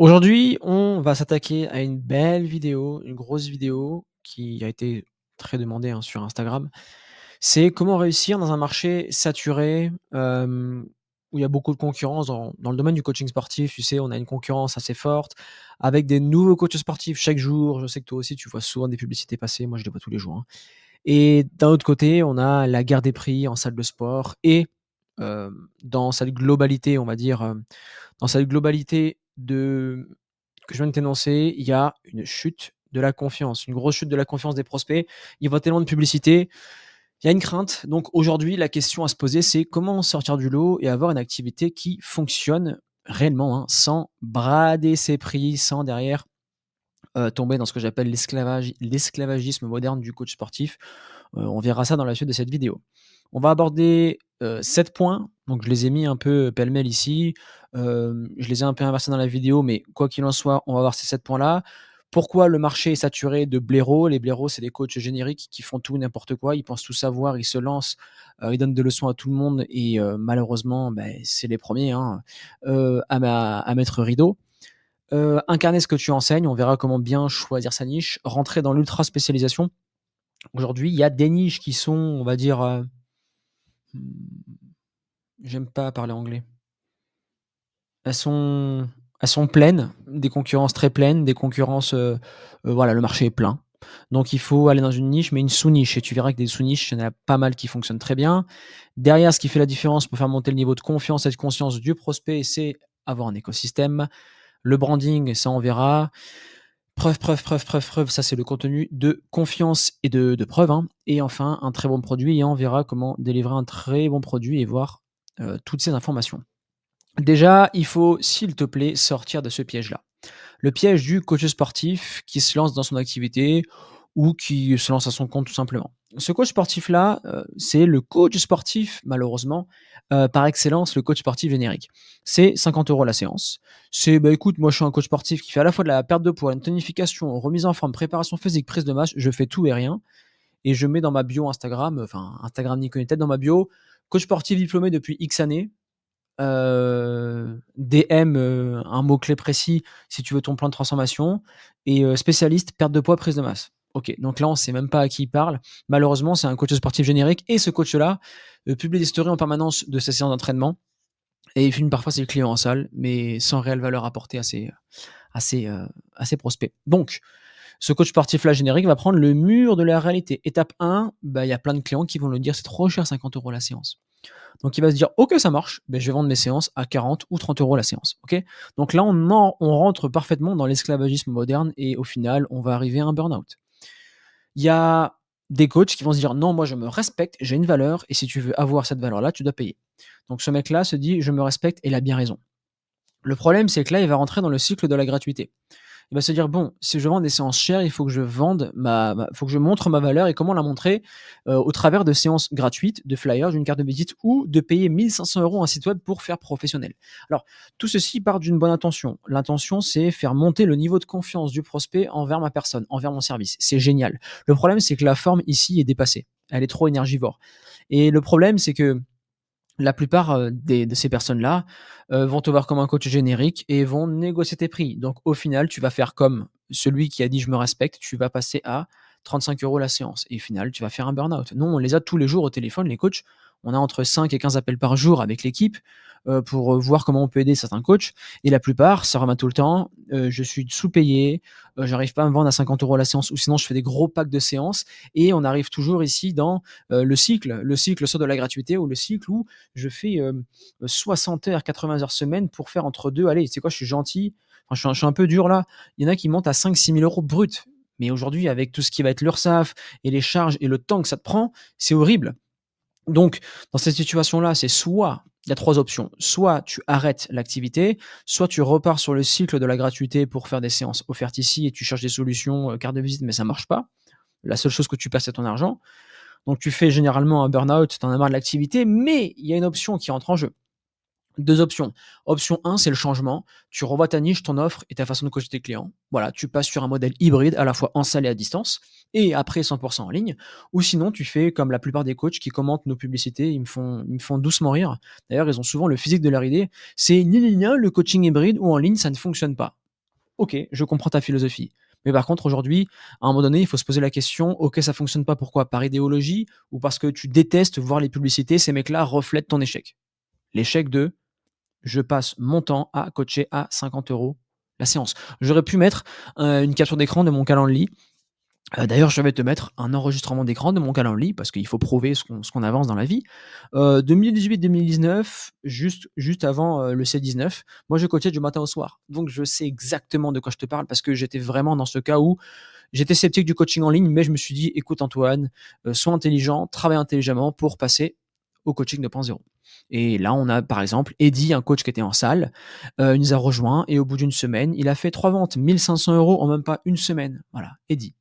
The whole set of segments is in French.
Aujourd'hui, on va s'attaquer à une belle vidéo, une grosse vidéo qui a été très demandée, hein, sur Instagram. C'est comment réussir dans un marché saturé, où il y a beaucoup de concurrence dans le domaine du coaching sportif. Tu sais, on a une concurrence assez forte avec des nouveaux coachs sportifs chaque jour. Je sais que toi aussi, tu vois souvent des publicités passer. Moi, je les vois tous les jours, hein. Et d'un autre côté, on a la guerre des prix en salle de sport et dans cette globalité, on va dire, dans cette globalité de que je viens de t'énoncer, il y a une chute de la confiance, une grosse chute de la confiance des prospects. Ils voient tellement de publicité, il y a une crainte. Donc aujourd'hui, la question à se poser, c'est comment sortir du lot et avoir une activité qui fonctionne réellement, hein, sans brader ses prix, sans derrière, tomber dans ce que j'appelle l'esclavagisme moderne du coach sportif. On verra ça dans la suite de cette vidéo. On va aborder, 7 points, donc je les ai mis un peu pêle-mêle ici, je les ai un peu inversés dans la vidéo, mais quoi qu'il en soit, on va voir ces 7 points-là. Pourquoi le marché est saturé de blaireaux? Les blaireaux, c'est des coachs génériques qui font tout et n'importe quoi. Ils pensent tout savoir, ils se lancent, ils donnent des leçons à tout le monde et malheureusement, c'est les premiers, hein, à mettre rideau. Incarner ce que tu enseignes, on verra comment bien choisir sa niche, rentrer dans l'ultra spécialisation. Aujourd'hui, il y a des niches qui sont, on va dire, mmh, j'aime pas parler anglais. Elles sont elles sont pleines, des concurrences très pleines, des concurrences, voilà, le marché est plein. Donc il faut aller dans une niche, mais une sous-niche et tu verras que des sous-niches, il y en a pas mal qui fonctionnent très bien. Derrière, ce qui fait la différence pour faire monter le niveau de confiance et de conscience du prospect, c'est avoir un écosystème. Le branding, ça on verra. Preuve, ça c'est le contenu de confiance et de preuve, hein. Et enfin, un très bon produit et on verra comment délivrer un très bon produit et voir, toutes ces informations. Déjà, il faut, s'il te plaît, sortir de ce piège-là. Le piège du coach sportif qui se lance dans son activité ou qui se lance à son compte tout simplement. Ce coach sportif-là, c'est le coach sportif, malheureusement, par excellence, le coach sportif générique. C'est 50 € la séance. C'est: «Bah, écoute, moi, je suis un coach sportif qui fait à la fois de la perte de poids, une tonification, remise en forme, préparation physique, prise de masse, je fais tout et rien» et je mets dans ma bio Instagram, enfin Instagram ni queue ni tête, dans ma bio: «Coach sportif diplômé depuis X années». DM, un mot-clé précis si tu veux ton plan de transformation et spécialiste perte de poids, prise de masse. OK, donc là, on sait même pas à qui il parle. Malheureusement, c'est un coach sportif générique et ce coach-là, publie des stories en permanence de ses séances d'entraînement et il filme parfois ses clients en salle, mais sans réelle valeur apportée à ses prospects. Donc ce coach sportif-là générique va prendre le mur de la réalité. Étape 1, il y a plein de clients qui vont le dire: «C'est trop cher 50 € la séance». Donc il va se dire: «OK, ça marche, je vais vendre mes séances à 40 ou 30 € la séance». OK? Donc là, on rentre parfaitement dans l'esclavagisme moderne et au final, on va arriver à un burn-out. Il y a des coachs qui vont se dire: «Non, moi je me respecte, j'ai une valeur et si tu veux avoir cette valeur-là, tu dois payer». Donc ce mec-là se dit: «Je me respecte» et il a bien raison. Le problème, c'est que là, il va rentrer dans le cycle de la gratuité. Il va se dire: «Bon, si je vends des séances chères, il faut que je vende faut que je montre ma valeur et comment la montrer? Au travers de séances gratuites, de flyers, d'une carte de visite ou de payer 1 500 € un site web pour faire professionnel». Alors, tout ceci part d'une bonne intention. L'intention, c'est faire monter le niveau de confiance du prospect envers ma personne, envers mon service. C'est génial. Le problème, c'est que la forme ici est dépassée. Elle est trop énergivore et le problème, c'est que la plupart, de ces personnes-là, vont te voir comme un coach générique et vont négocier tes prix. Donc au final, tu vas faire comme celui qui a dit: «Je me respecte», tu vas passer à 35 € la séance et au final, tu vas faire un burn-out. Nous, on les a tous les jours au téléphone, les coachs. On a entre 5 et 15 appels par jour avec l'équipe, pour, voir comment on peut aider certains coachs et la plupart, ça revient tout le temps: «Je suis sous-payé, j'arrive pas à me vendre à 50 € la séance ou sinon je fais des gros packs de séances» et on arrive toujours ici dans, le cycle soit de la gratuité ou le cycle où je fais 60 heures, 80 heures semaine pour faire entre 2. Allez, tu sais quoi? Je suis gentil, enfin, je suis un peu dur là. Il y en a qui montent à 5 000 6 000 € brut. Mais aujourd'hui, avec tout ce qui va être l'URSSAF et les charges et le temps que ça te prend, c'est horrible. Donc, dans cette situation-là, c'est soit il y a 3 options. Soit tu arrêtes l'activité, soit tu repars sur le cycle de la gratuité pour faire des séances offertes ici et tu cherches des solutions, carte de visite, mais ça marche pas. La seule chose que tu passes, c'est ton argent. Donc tu fais généralement un burn-out, tu en as marre de l'activité, mais il y a une option qui entre en jeu. 2 options. Option 1, c'est le changement. Tu revois ta niche, ton offre et ta façon de coacher tes clients. Voilà, tu passes sur un modèle hybride, à la fois en salle et à distance, et après 100 en ligne. Ou sinon, tu fais comme la plupart des coachs qui commentent nos publicités, ils me font doucement rire. D'ailleurs, ils ont souvent le physique de leur idée. C'est: «Gna gna gna, le coaching hybride ou en ligne, ça ne fonctionne pas». OK, je comprends ta philosophie. Mais par contre, aujourd'hui, à un moment donné, il faut se poser la question: «OK, ça fonctionne pas, pourquoi? Par idéologie ou parce que tu détestes voir les publicités, ces mecs-là reflètent ton échec?» L'échec de: «Je passe mon temps à coacher à 50 € la séance». J'aurais pu mettre, une capture d'écran de mon Calendly. D'ailleurs, je vais te mettre un enregistrement d'écran de mon Calendly parce qu'il faut prouver ce qu'on avance dans la vie. 2018-2019, juste avant, le C19, moi je coachais du matin au soir. Donc je sais exactement de quoi je te parle parce que j'étais vraiment dans ce cas où j'étais sceptique du coaching en ligne, mais je me suis dit: «Écoute Antoine, sois intelligent, travaille intelligemment pour passer au coaching 2.0». Et là, on a par exemple Eddy, un coach qui était en salle, il nous a rejoints et au bout d'une semaine, il a fait 3 ventes, 1 500 € en même pas une semaine. Voilà, Eddy.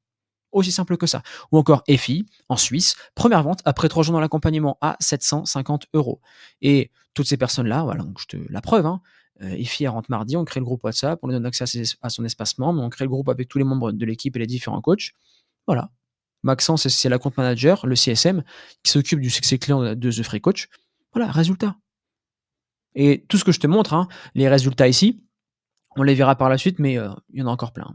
Aussi simple que ça. Ou encore EFI, en Suisse, première vente après 3 jours dans l'accompagnement à 750 €. Et toutes ces personnes-là, voilà, donc je te la preuve, hein, EFI, elle rentre mardi, on crée le groupe WhatsApp, on lui donne accès à son espace membre, on crée le groupe avec tous les membres de l'équipe et les différents coachs. Voilà. Maxence, c'est la compte manager, le CSM, qui s'occupe du succès client de The Free Coach. Voilà, résultat. Et tout ce que je te montre, hein, les résultats ici, on les verra par la suite, mais il y en a encore plein.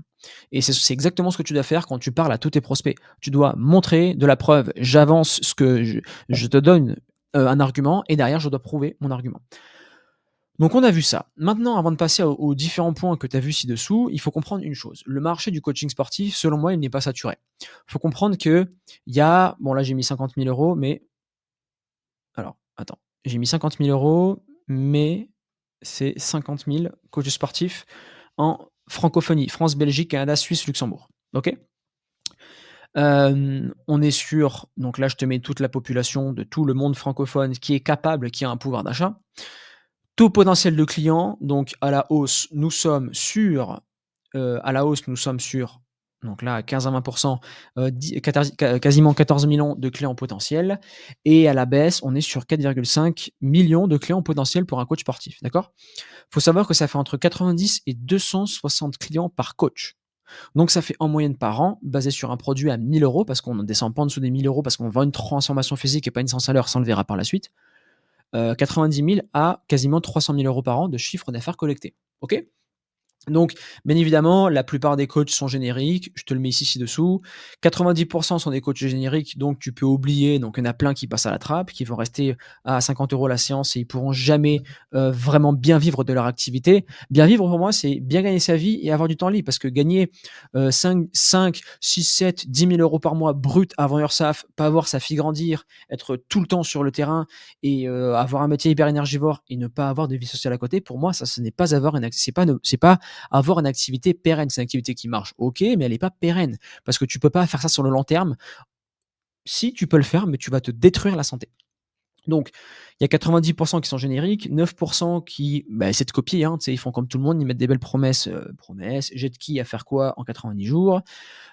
Et c'est exactement ce que tu dois faire quand tu parles à tous tes prospects. Tu dois montrer de la preuve. J'avance ce que je te donne, un argument et derrière je dois prouver mon argument. Donc on a vu ça. Maintenant, avant de passer aux différents points que tu as vus ci-dessous, il faut comprendre une chose. Le marché du coaching sportif, selon moi, il n'est pas saturé. Il faut comprendre qu'il y a bon là j'ai mis 50 000 €, mais alors attends, j'ai mis 50 000 €, mais c'est 50 000 coachs sportifs en francophonie, France, Belgique, Canada, Suisse, Luxembourg. OK? On est sur donc là, je te mets toute la population de tout le monde francophone qui est capable, qui a un pouvoir d'achat. Taux potentiel de clients, donc à la hausse, nous sommes sur, à la hausse, nous sommes sur donc là, à 15 à 20 di quatorze qua quasiment 14 millions de clients potentiels et à la baisse, on est sur 4,5 millions de clients potentiels pour un coach sportif, d'accord? Il faut savoir que ça fait entre 90 et 260 clients par coach. Donc ça fait en moyenne par an, basé sur un produit à 1 000 € parce qu'on ne descend pas en dessous des 1 000 € parce qu'on vend une transformation physique et pas une séance à l'heure, ça on le verra par la suite. 90 000 à quasiment 300 000 € par an de chiffre d'affaires collecté. OK? Donc, bien évidemment, la plupart des coachs sont génériques. Je te le mets ici ci-dessous. 90 sont des coachs génériques, donc tu peux oublier. Donc, il y en a plein qui passent à la trappe, qui vont rester à 50 € la séance et ils pourront jamais vraiment bien vivre de leur activité. Bien vivre, pour moi, c'est bien gagner sa vie et avoir du temps libre. Parce que gagner 5, 6, 7, 10 000 € par mois brut avant URSAF, pas voir sa fille grandir, être tout le temps sur le terrain et avoir un métier hyper énergivore et ne pas avoir de vie sociale à côté, pour moi, ça, ce n'est pas avoir c'est pas avoir une activité pérenne. C'est une activité qui marche, OK, mais elle est pas pérenne parce que tu peux pas faire ça sur le long terme. Si, tu peux le faire, mais tu vas te détruire la santé. Donc, il y a 90 qui sont génériques, 9 qui, bah, essaient de copier, hein, tu sais, ils font comme tout le monde, ils mettent des belles promesses, jet qui à faire quoi en 90 jours,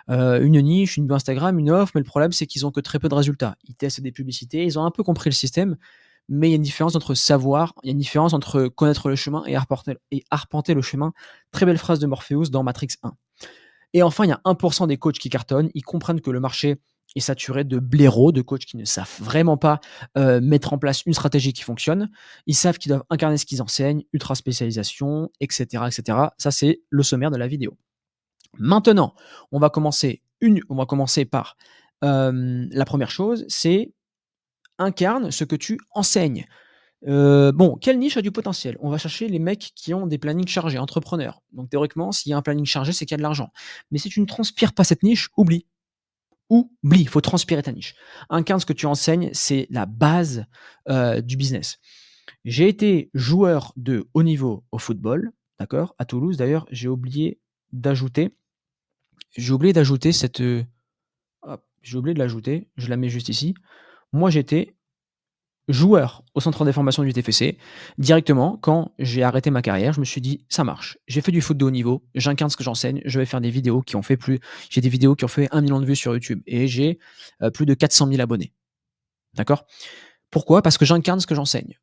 une niche, une bio Instagram, une offre, mais le problème, c'est qu'ils ont que très peu de résultats. Ils testent des publicités, ils ont un peu compris le système, mais il y a une différence entre savoir, il y a une différence entre connaître le chemin et arpenter le chemin. Très belle phrase de Morpheus dans Matrix 1. Et enfin, il y a 1 des coachs qui cartonnent. Ils comprennent que le marché est saturé de blaireaux, de coachs qui ne savent vraiment pas mettre en place une stratégie qui fonctionne. Ils savent qu'ils doivent incarner ce qu'ils enseignent, ultra spécialisation, etc., etc. Ça, c'est le sommaire de la vidéo. Maintenant, on va commencer par la première chose, c'est incarne ce que tu enseignes. Bon, quelle niche a du potentiel? On va chercher les mecs qui ont des plannings chargés, entrepreneurs. Donc théoriquement, s'il y a un planning chargé, c'est qu'il y a de l'argent. Mais si tu ne transpires pas cette niche, oublie. Oublie, il faut transpirer ta niche. Incarne ce que tu enseignes, c'est la base, du business. J'ai été joueur de haut niveau au football, d'accord? À Toulouse d'ailleurs, j'ai oublié d'ajouter cette, hop, j'ai oublié de l'ajouter, je la mets juste ici. Moi, j'étais joueur au centre des formations du TFC. Directement, quand j'ai arrêté ma carrière, je me suis dit: «Ça marche, j'ai fait du foot de haut niveau, j'incarne ce que j'enseigne, je vais faire des vidéos qui ont fait plus» j'ai des vidéos qui ont fait 1 million de vues sur YouTube et j'ai, plus de 400 000 abonnés. D'accord? Pourquoi? Parce que j'incarne ce que j'enseigne.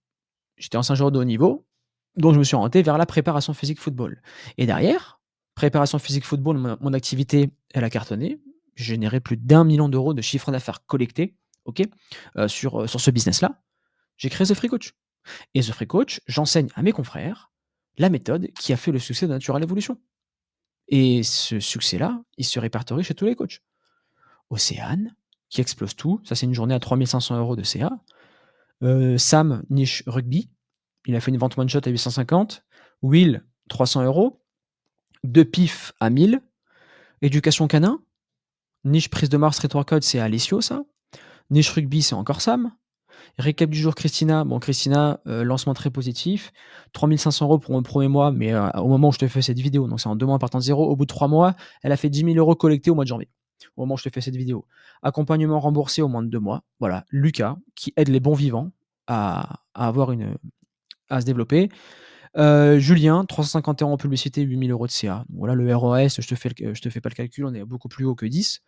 J'étais ancien joueur de haut niveau, donc je me suis orienté vers la préparation physique football et derrière, préparation physique football, mon activité, elle a cartonné. J'ai généré plus d'1 million € de chiffre d'affaires collecté, OK? Sur ce business-là. J'ai créé The Free Coach et The Free Coach, j'enseigne à mes confrères la méthode qui a fait le succès de Natural Evolution. Et ce succès-là, il se répertorie chez tous les coachs. Océane, qui explose tout, ça c'est une journée à 3 500 € de CA. Sam, niche rugby, il a fait une vente one shot à 850. Will, 300 €. De Pif à 1000. Éducation canin, niche prise de marche street workout, c'est Alessio ça. Niche rugby, c'est encore Sam. Récap du jour Christina. Bon Christina, lancement très positif. 3 500 € pour mon premier mois, mais au moment où je te fais cette vidéo, donc c'est en 2 mois partant de 0. Au bout de 3 mois, elle a fait 10 000 € collectés au mois de janvier, au moment où je te fais cette vidéo. Accompagnement remboursé au moins de 2 mois. Voilà, Lucas qui aide les bons vivants à se développer. Julien, 350 € en publicité, 8 000 € de CA. Voilà le ROS, je te fais pas le calcul, on est beaucoup plus haut que 10.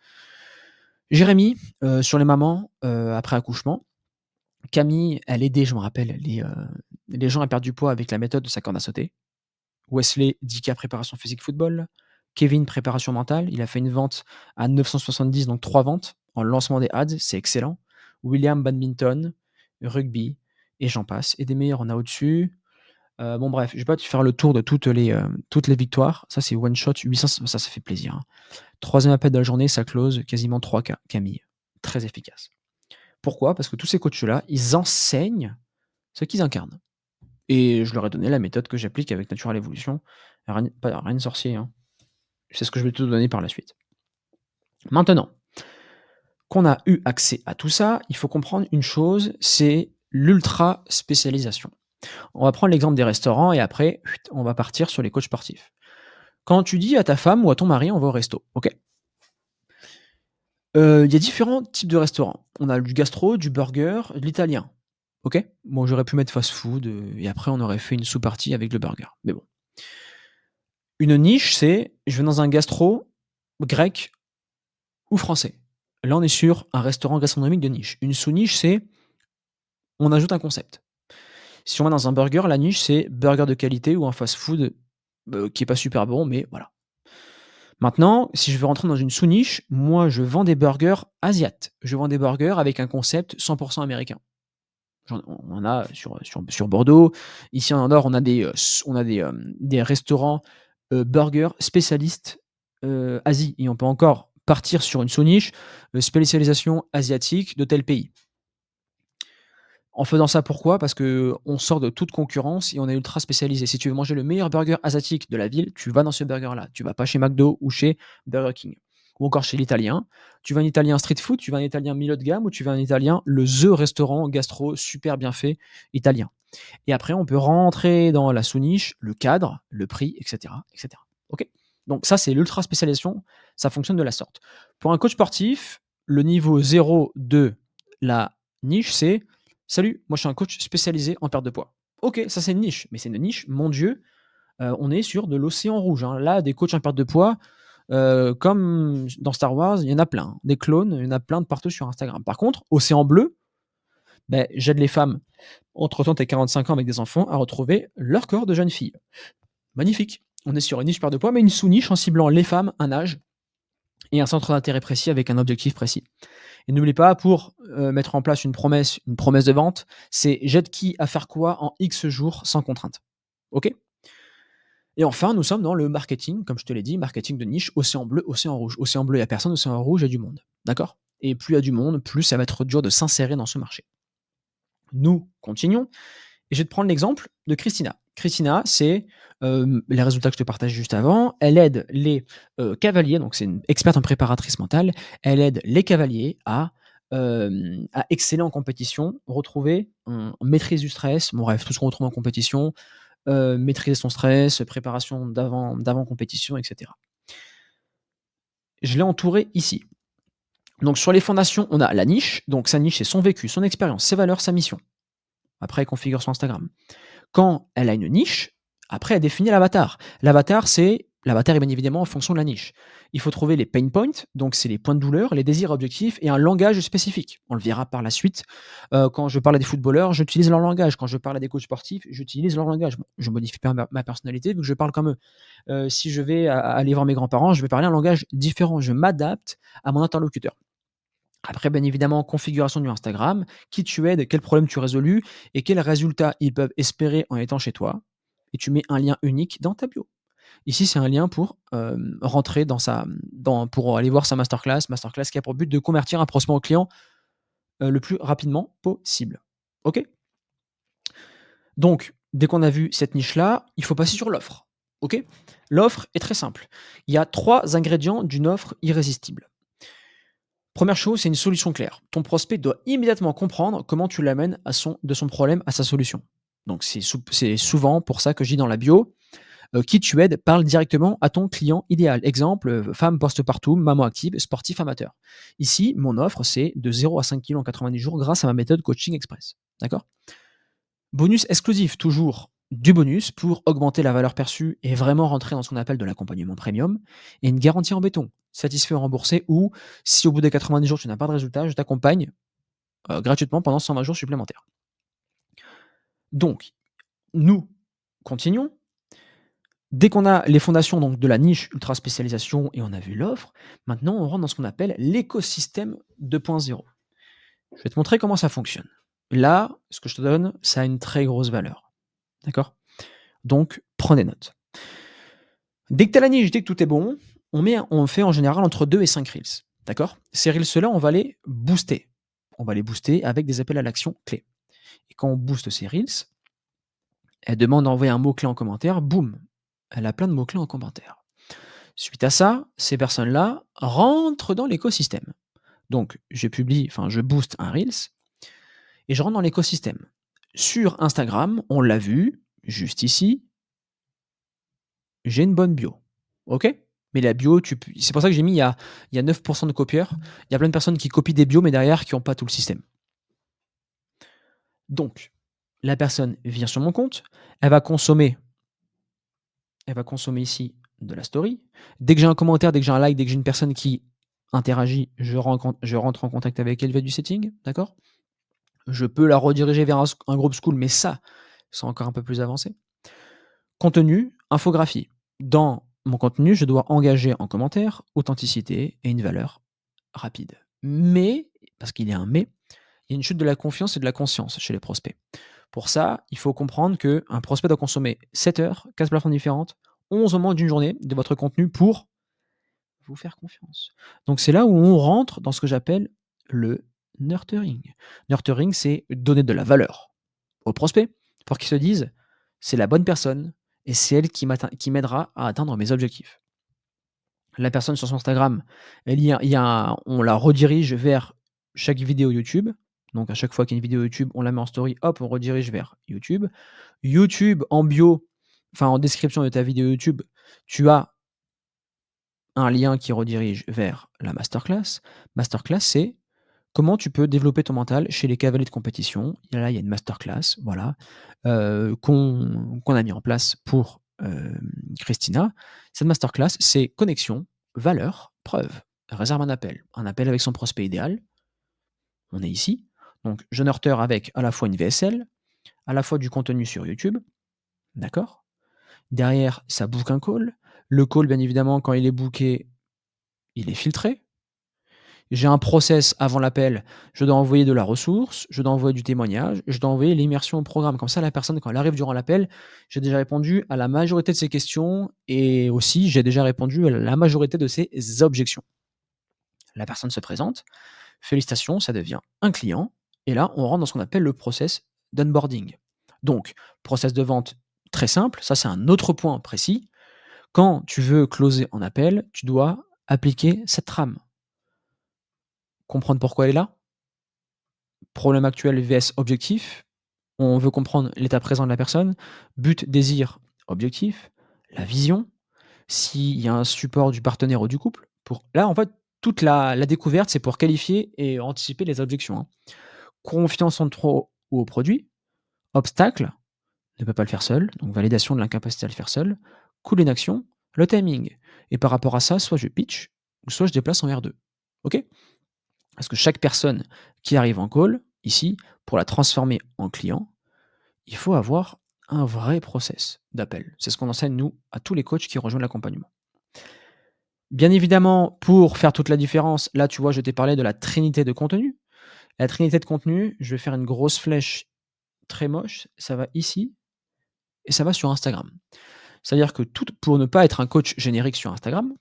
Jérémy, sur les mamans, après accouchement. Camille, elle aidait, je me rappelle, les gens à perdre du poids avec la méthode de sa corde à sauter. Wesley, 10K préparation physique football. Kevin, préparation mentale. Il a fait une vente à 970, donc 3 ventes en lancement des ads, c'est excellent. William, badminton, rugby, et j'en passe. Et des meilleurs, on a au-dessus. Bon bref, je vais pas te faire le tour de toutes les victoires. Ça, c'est one shot, 800, ça fait plaisir, hein. 3e appel de la journée, ça close quasiment 3K, Camille. Très efficace. Pourquoi? Parce que tous ces coachs-là, ils enseignent ce qu'ils incarnent. Et je leur ai donné la méthode que j'applique avec Natural Evolution. Rien de sorcier, hein. C'est ce que je vais te donner par la suite. Maintenant qu'on a eu accès à tout ça, il faut comprendre une chose, c'est l'ultra spécialisation. On va prendre l'exemple des restaurants et après, on va partir sur les coachs sportifs. Quand tu dis à ta femme ou à ton mari, on va au resto, ok? Il y a différents types de restaurants. On a du gastro, du burger, de l'italien. OK? Bon, j'aurais pu mettre fast-food, et après on aurait fait une sous-partie avec le burger, mais bon. Une niche, c'est je vais dans un gastro grec ou français. Là, on est sur un restaurant gastronomique de niche. Une sous-niche, c'est on ajoute un concept. Si on va dans un burger, la niche, c'est burger de qualité ou un fast-food, qui est pas super bon, mais voilà. Maintenant, si je veux rentrer dans une sous-niche, moi, je vends des burgers asiates. Je vends des burgers avec un concept 100 % américain. On en a sur Bordeaux. Ici en Nord, on a des restaurants, burgers spécialistes, Asie, et on peut encore partir sur une sous-niche, spécialisation asiatique de tel pays. En faisant ça, pourquoi? Parce qu'on sort de toute concurrence et on est ultra spécialisé. Si tu veux manger le meilleur burger asiatique de la ville, tu vas dans ce burger-là. Tu vas pas chez McDo ou chez Burger King ou encore chez l'italien. Tu vas un italien street food, tu vas un italien milieu de gamme ou tu vas un italien le The restaurant gastro super bien fait italien. Et après, on peut rentrer dans la sous-niche, le cadre, le prix, et cetera, et cetera. OK? Donc ça, c'est l'ultra spécialisation, ça fonctionne de la sorte. Pour un coach sportif, le niveau 0 de la niche, c'est: «Salut, moi je suis un coach spécialisé en perte de poids». OK, ça c'est une niche, mais c'est une niche, mon Dieu, on est sur de l'océan rouge, hein. Là, des coachs en perte de poids, comme dans Star Wars, il y en a plein, hein. Des clones, il y en a plein de partout sur Instagram. Par contre, océan bleu, beh, j'aide les femmes entre 30 et 45 ans avec des enfants à retrouver leur corps de jeune fille. Magnifique. On est sur une niche perte de poids, mais une sous-niche en ciblant les femmes, un âge et un centre d'intérêt précis avec un objectif précis. Et n'oublie pas, pour mettre en place une promesse de vente, c'est j'aide qui à faire quoi en X jours sans contrainte. OK? Et enfin, nous sommes dans le marketing, comme je te l'ai dit, marketing de niche, océan bleu, océan rouge. Océan bleu, il n'y a personne, océan rouge, il y a du monde. D'accord? Et plus il y a du monde, plus ça va être dur de s'insérer dans ce marché. Nous continuons. Et je vais te prendre l'exemple de Christina. Christina, c'est les résultats que je te partage juste avant. Elle aide les cavaliers, donc c'est une experte en préparatrice mentale. Elle aide les cavaliers à exceller en compétition, retrouver une maîtrise du stress, bon, bref, tout ce qu'on retrouve en compétition, maîtriser son stress, préparation d'avant compétition, etc. Je l'ai entourée ici. Donc sur les fondations, on a la niche. Donc sa niche, c'est son vécu, son expérience, ses valeurs, sa mission. Après, elle configure son Instagram. Quand elle a une niche, après elle définit l'avatar. L'avatar est bien évidemment en fonction de la niche. Il faut trouver les pain points, donc c'est les points de douleur, les désirs objectifs et un langage spécifique. On le verra par la suite. Quand je parle à des footballeurs, j'utilise leur langage. Quand je parle à des coachs sportifs, j'utilise leur langage. Bon, je modifie pas ma personnalité vu que je parle comme eux. Si je vais aller voir mes grands-parents, je vais parler un langage différent. Je m'adapte à mon interlocuteur. Après, bien évidemment, configuration du Instagram, qui tu aides, quel problème tu résolu et quels résultats ils peuvent espérer en étant chez toi. Et tu mets un lien unique dans ta bio. Ici, c'est un lien pour rentrer pour aller voir sa masterclass qui a pour but de convertir un prospect en client le plus rapidement possible. OK? Donc, dès qu'on a vu cette niche-là, il faut passer sur l'offre. OK? L'offre est très simple. Il y a 3 ingrédients d'une offre irrésistible. Première chose, c'est une solution claire. Ton prospect doit immédiatement comprendre comment tu l'amènes de son problème à sa solution. Donc, c'est souvent pour ça que je dis dans la bio, qui tu aides parle directement à ton client idéal. Exemple, femme post-partum, maman active, sportif amateur. Ici, mon offre, c'est de 0 à 5 kg en 90 jours grâce à ma méthode coaching express. D'accord? Bonus exclusif, toujours du bonus pour augmenter la valeur perçue et vraiment rentrer dans ce qu'on appelle de l'accompagnement premium, et une garantie en béton, satisfait ou remboursé, ou si au bout des 90 jours tu n'as pas de résultat, je t'accompagne gratuitement pendant 120 jours supplémentaires. Donc, nous continuons. Dès qu'on a les fondations donc de la niche ultra spécialisation et on a vu l'offre, maintenant on rentre dans ce qu'on appelle l'écosystème 2.0. Je vais te montrer comment ça fonctionne. Là, ce que je te donne, ça a une très grosse valeur. D'accord? Donc, prends des notes. Dès que tu as la niche, dès que tout est bon, on fait en général entre 2 et 5 reels. D'accord? Ces reels-là, on va les booster. On va les booster avec des appels à l'action clés. Et quand on booste ces reels, elle demande d'envoyer un mot-clé en commentaire, boum, elle a plein de mots-clés en commentaire. Suite à ça, ces personnes-là rentrent dans l'écosystème. Donc, je booste un reels et je rentre dans l'écosystème. Sur Instagram, on l'a vu, juste ici, j'ai une bonne bio. OK? Mais la bio, c'est pour ça que j'ai mis il y a 9 de copieurs. Il y a plein de personnes qui copient des bios, mais derrière qui n'ont pas tout le système. Donc, la personne vient sur mon compte, elle va consommer ici de la story. Dès que j'ai un commentaire, dès que j'ai un like, dès que j'ai une personne qui interagit, je rentre en contact avec elle via du setting, d'accord? Je peux la rediriger vers un groupe school, mais ça, c'est encore un peu plus avancé. Contenu, infographie. Dans mon contenu, je dois engager en commentaire authenticité et une valeur rapide. Mais, parce qu'il y a un mais, il y a une chute de la confiance et de la conscience chez les prospects. Pour ça, il faut comprendre qu'un prospect doit consommer 7 heures, 4 plateformes différentes, 11 moments d'une journée de votre contenu pour vous faire confiance. Donc c'est là où on rentre dans ce que j'appelle le nurturing. Nurturing, c'est donner de la valeur aux prospects pour qu'ils se disent c'est la bonne personne et c'est elle qui m'aidera à atteindre mes objectifs. La personne sur son Instagram, on la redirige vers chaque vidéo YouTube. Donc à chaque fois qu'il y a une vidéo YouTube, on la met en story, hop, on redirige vers YouTube. YouTube en bio, enfin en description de ta vidéo YouTube, tu as un lien qui redirige vers la masterclass. Masterclass, c'est comment tu peux développer ton mental chez les cavaliers de compétition. Et là, il y a une masterclass, voilà, qu'on a mis en place pour Christina. Cette masterclass, c'est connexion, valeur, preuve. Réserve un appel avec son prospect idéal. On est ici. Donc, je nurture avec à la fois une VSL, à la fois du contenu sur YouTube. D'accord? Derrière, ça book un call. Le call, bien évidemment, quand il est booké, il est filtré. J'ai un process avant l'appel, je dois envoyer de la ressource, je dois envoyer du témoignage, je dois envoyer l'immersion au programme. Comme ça, la personne, quand elle arrive durant l'appel, j'ai déjà répondu à la majorité de ses questions et aussi j'ai déjà répondu à la majorité de ses objections. La personne se présente, félicitations, ça devient un client et là, on rentre dans ce qu'on appelle le process d'onboarding. Donc, process de vente très simple, ça c'est un autre point précis. Quand tu veux closer en appel, tu dois appliquer cette trame. Comprendre pourquoi elle est là, problème actuel vs objectif. On veut comprendre l'état présent de la personne, but, désir, objectif, la vision, s'il y a un support du partenaire ou du couple. Là, en fait, toute la découverte, c'est pour qualifier et anticiper les objections, hein. Confiance en trop ou au produit, obstacle, ne peut pas le faire seul, donc validation de l'incapacité à le faire seul, cool in action, le timing. Et par rapport à ça, soit je pitch, ou soit je déplace en R2. OK? Parce que chaque personne qui arrive en call, ici, pour la transformer en client, il faut avoir un vrai process d'appel. C'est ce qu'on enseigne, nous, à tous les coachs qui rejoignent l'accompagnement. Bien évidemment, pour faire toute la différence, là, tu vois, je t'ai parlé de la trinité de contenu. La trinité de contenu, je vais faire une grosse flèche très moche. Ça va ici et ça va sur Instagram. C'est-à-dire que pour ne pas être un coach générique sur Instagram,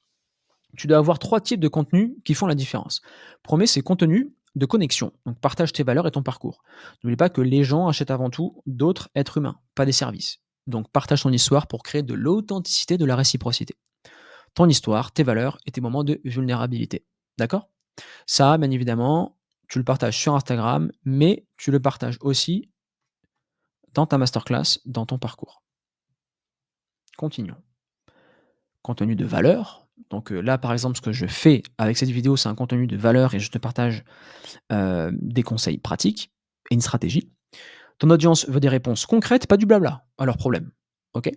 tu dois avoir 3 types de contenus qui font la différence. Premier, c'est contenu de connexion, donc partage tes valeurs et ton parcours. N'oublie pas que les gens achètent avant tout d'autres êtres humains, pas des services. Donc partage ton histoire pour créer de l'authenticité, de la réciprocité. Ton histoire, tes valeurs et tes moments de vulnérabilité. D'accord? Ça, bien évidemment, tu le partages sur Instagram, mais tu le partages aussi dans ta masterclass, dans ton parcours. Continuons. Contenu de valeur. Donc, là, par exemple, ce que je fais avec cette vidéo, c'est un contenu de valeur et je te partage, des conseils pratiques et une stratégie. Ton audience veut des réponses concrètes, pas du blabla à leurs problèmes. OK?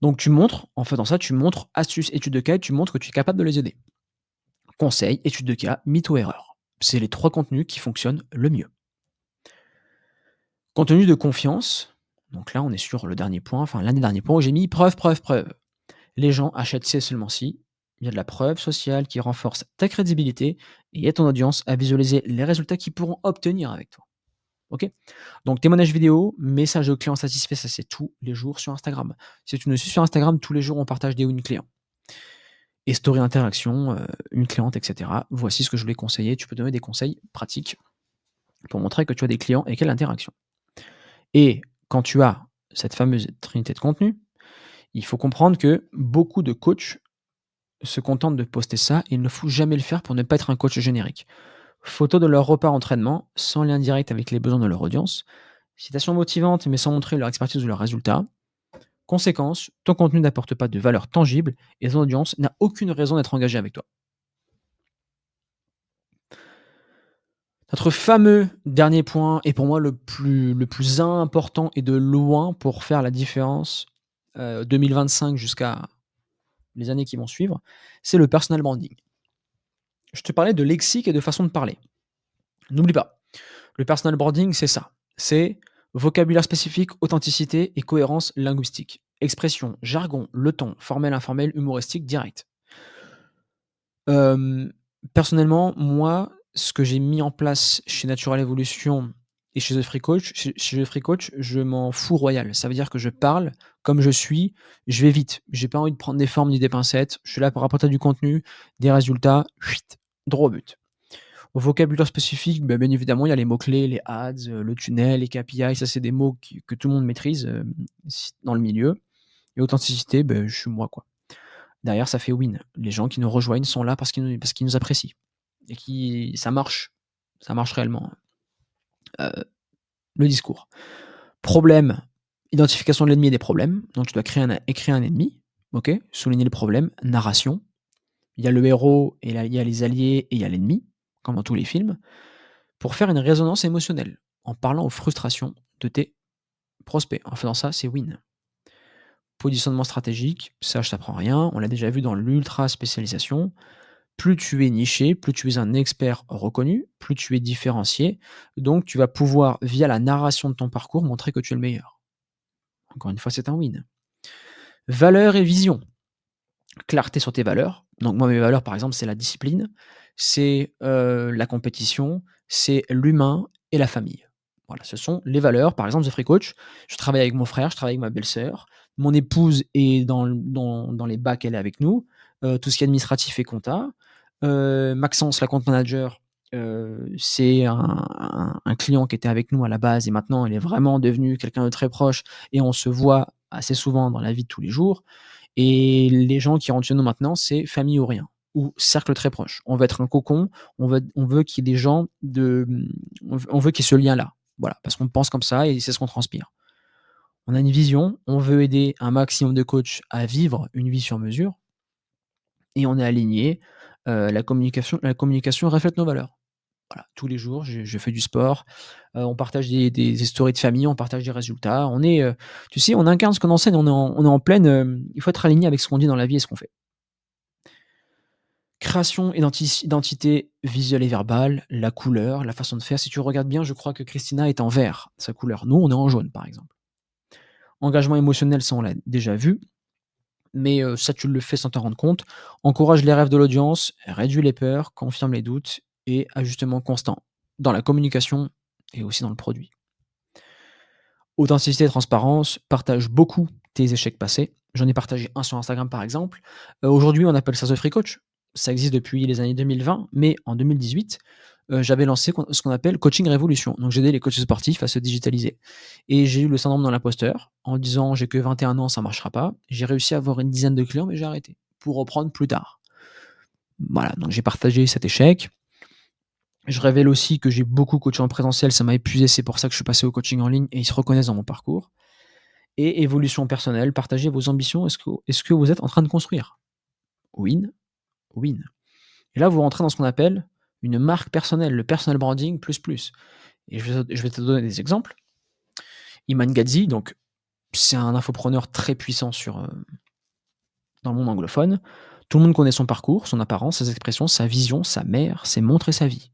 Donc tu montres, en faisant ça, tu montres astuces, études de cas, tu montres que tu es capable de les aider. Conseils, études de cas, mythe ou erreur. C'est les 3 contenus qui fonctionnent le mieux. Contenu de confiance, donc là, on est sur le dernier point, enfin l'un des derniers points où j'ai mis preuve, preuve, preuve. Les gens achètent si et seulement si il y a de la preuve sociale qui renforce ta crédibilité et aide ton audience à visualiser les résultats qu'ils pourront obtenir avec toi. OK? Donc témoignage vidéo, message aux clients satisfaits, ça c'est tous les jours sur Instagram. Si tu nous suis sur Instagram, tous les jours on partage des wins clients et story interaction, une cliente et cetera. Voici ce que je voulais conseiller. Tu peux donner des conseils pratiques pour montrer que tu as des clients et quelle interaction. Et quand tu as cette fameuse trinité de contenu, il faut comprendre que beaucoup de coachs se contentent de poster ça et il ne faut jamais le faire pour ne pas être un coach générique. Photo de leur repas entraînement, sans lien direct avec les besoins de leur audience. Citation motivante, mais sans montrer leur expertise ou leurs résultats. Conséquence, ton contenu n'apporte pas de valeur tangible et ton audience n'a aucune raison d'être engagée avec toi. Notre fameux dernier point, et pour moi le plus important et de loin pour faire la différence, 2025 jusqu'à les années qui vont suivre, c'est le personal branding. Je te parlais de lexique et de façon de parler. N'oublie pas, le personal branding, c'est ça. C'est vocabulaire spécifique, authenticité et cohérence linguistique. Expression, jargon, le ton, formel, informel, humoristique, direct. Hem, Personnellement, moi, ce que j'ai mis en place chez Natural Evolution et chez The Free Coach, chez The Free Coach, je m'en fous royal. Ça veut dire que je parle comme je suis, je vais vite. J'ai pas envie de prendre des formes ni des pincettes. Je suis là pour apporter du contenu, des résultats, chut, droit au but. Au vocabulaire spécifique, bah, bien évidemment, il y a les mots-clés, les ads, le tunnel, les KPI, ça c'est des mots que tout le monde maîtrise, dans le milieu. Et authenticité, beh, je suis moi, quoi. Derrière, ça fait win. Les gens qui nous rejoignent sont là parce qu'ils nous apprécient et qui ça marche réellement, le discours. Problème, identification de l'ennemi et des problèmes, donc tu dois écrire un ennemi, OK? Souligner le problème, narration. Il y a le héros et là, il y a les alliés et il y a l'ennemi, comme dans tous les films, pour faire une résonance émotionnelle, en parlant aux frustrations de tes prospects. En faisant ça, c'est win. Positionnement stratégique, ça je t'apprends rien, on l'a déjà vu dans l'ultra spécialisation. Plus tu es niché, plus tu es un expert reconnu, plus tu es différencié, donc tu vas pouvoir, via la narration de ton parcours, montrer que tu es le meilleur. Encore une fois, c'est un win. Valeurs et vision. Clarté sur tes valeurs. Donc moi, mes valeurs, par exemple, c'est la discipline, c'est, la compétition, c'est l'humain et la famille. Voilà, ce sont les valeurs. Par exemple, The Free Coach, je travaille avec mon frère, je travaille avec ma belle-sœur, mon épouse est dans les bacs, elle est avec nous, tout ce qui est administratif et compta. Maxence, la compte manager, c'est un client qui était avec nous à la base et maintenant il est vraiment devenu quelqu'un de très proche et on se voit assez souvent dans la vie de tous les jours. Et les gens qui rentrent chez nous maintenant, c'est famille ou rien, ou cercle très proche. On veut être un cocon, on veut qu'il y ait des gens on veut qu'il y ait ce lien-là. Voilà, parce qu'on pense comme ça et c'est ce qu'on transpire. On a une vision, on veut aider un maximum de coachs à vivre une vie sur mesure et on est aligné. La communication reflète nos valeurs. Voilà, tous les jours, je fais du sport, on partage des stories de famille, on partage des résultats. Tu sais, on incarne ce qu'on enseigne, on est en pleine, il faut être aligné avec ce qu'on dit dans la vie et ce qu'on fait. Création, identité visuelle et verbale, la couleur, la façon de faire. Si tu regardes bien, je crois que Christina est en vert, sa couleur. Nous, on est en jaune, par exemple. Engagement émotionnel, ça, on l'a déjà vu, mais ça, tu le fais sans t'en rendre compte. Encourage les rêves de l'audience, réduis les peurs, confirme les doutes et ajustement constant dans la communication et aussi dans le produit. Authenticité et transparence, partage beaucoup tes échecs passés, J'en ai partagé un sur Instagram, par exemple. Aujourd'hui, on appelle ça The Free Coach. Ça existe depuis les années 2020, mais en 2018, j'avais lancé ce qu'on appelle Coaching Révolution. Donc j'aidais les coachs sportifs à se digitaliser et j'ai eu le syndrome de l'imposteur en disant: «J'ai que 21 ans, ça marchera pas». J'ai réussi à avoir une dizaine de clients, mais j'ai arrêté pour reprendre plus tard. Voilà, donc j'ai partagé cet échec. Je révèle aussi que j'ai beaucoup coaché en présentiel, ça m'a épuisé, c'est pour ça que je suis passé au coaching en ligne et ils se reconnaissent dans mon parcours. Et évolution personnelle, partagez vos ambitions. Est-ce que vous êtes en train de construire? Win, win. Et là, vous rentrez dans ce qu'on appelle une marque personnelle, le personal branding plus plus. Et je vais te donner des exemples. Iman Gadzhi, donc c'est un infopreneur très puissant dans le monde anglophone. Tout le monde connaît son parcours, son apparence, ses expressions, sa vision, sa mère, ses montres et sa vie.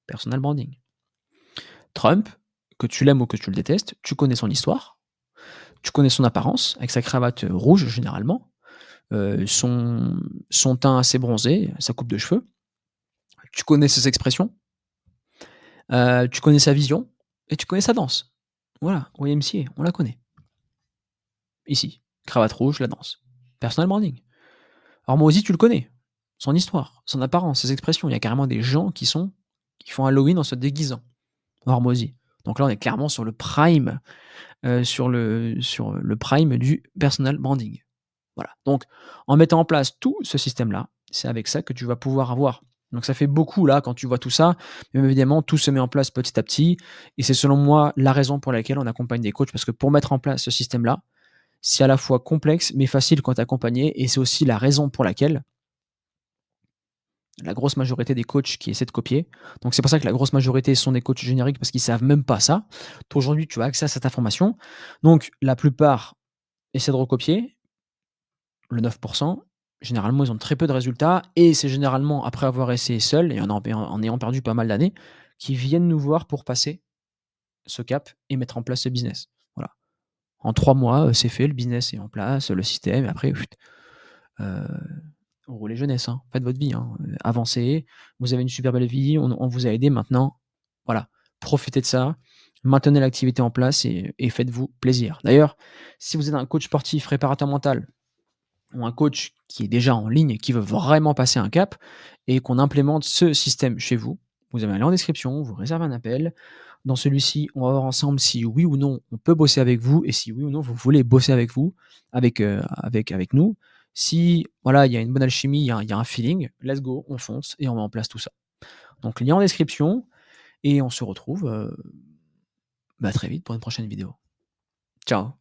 Personal branding. Trump, que tu l'aimes ou que tu le détestes, tu connais son histoire, tu connais son apparence, avec sa cravate rouge généralement, son teint assez bronzé, sa coupe de cheveux. Tu connais ses expressions, tu connais sa vision et tu connais sa danse. Voilà, YMCA, on la connaît. Ici, cravate rouge, la danse. Personal branding. Alors moi aussi, tu le connais, son histoire, son apparence, ses expressions. Il y a carrément des gens qui font Halloween en se déguisant. Hormozy. Donc là, on est clairement sur le prime, sur le prime du personal branding. Voilà. Donc, en mettant en place tout ce système-là, c'est avec ça que tu vas pouvoir avoir. Donc, ça fait beaucoup là quand tu vois tout ça, mais évidemment, tout se met en place petit à petit. Et c'est selon moi la raison pour laquelle on accompagne des coachs, parce que pour mettre en place ce système-là, c'est à la fois complexe mais facile quand tu es accompagné. Et c'est aussi la raison pour laquelle la grosse majorité des coachs qui essaient de copier. Donc, c'est pour ça que la grosse majorité sont des coachs génériques parce qu'ils savent même pas ça. Toi, aujourd'hui, tu as accès à cette information. Donc, la plupart essaient de recopier. Le 9%, généralement, ils ont très peu de résultats et c'est généralement après avoir essayé seul et en ayant perdu pas mal d'années, qu'ils viennent nous voir pour passer ce cap et mettre en place ce business. Voilà. En 3 mois, c'est fait, le business est en place, le système et après, heu, roulez jeunesse, hein, faites votre vie, hein, avancez, vous avez une super belle vie, on vous a aidé maintenant, voilà, profitez de ça, maintenez l'activité en place et faites-vous plaisir. D'ailleurs, si vous êtes un coach sportif, réparateur mental ou un coach qui est déjà en ligne et qui veut vraiment passer un cap et qu'on implémente ce système chez vous, vous avez un lien en description, vous réservez un appel. Dans celui-ci, on va voir ensemble si oui ou non on peut bosser avec vous et si oui ou non vous voulez bosser avec vous, avec nous. Si voilà, il y a une bonne alchimie, il y a un feeling, let's go, on fonce et on met en place tout ça. Donc lien en description et on se retrouve, très vite pour une prochaine vidéo. Ciao.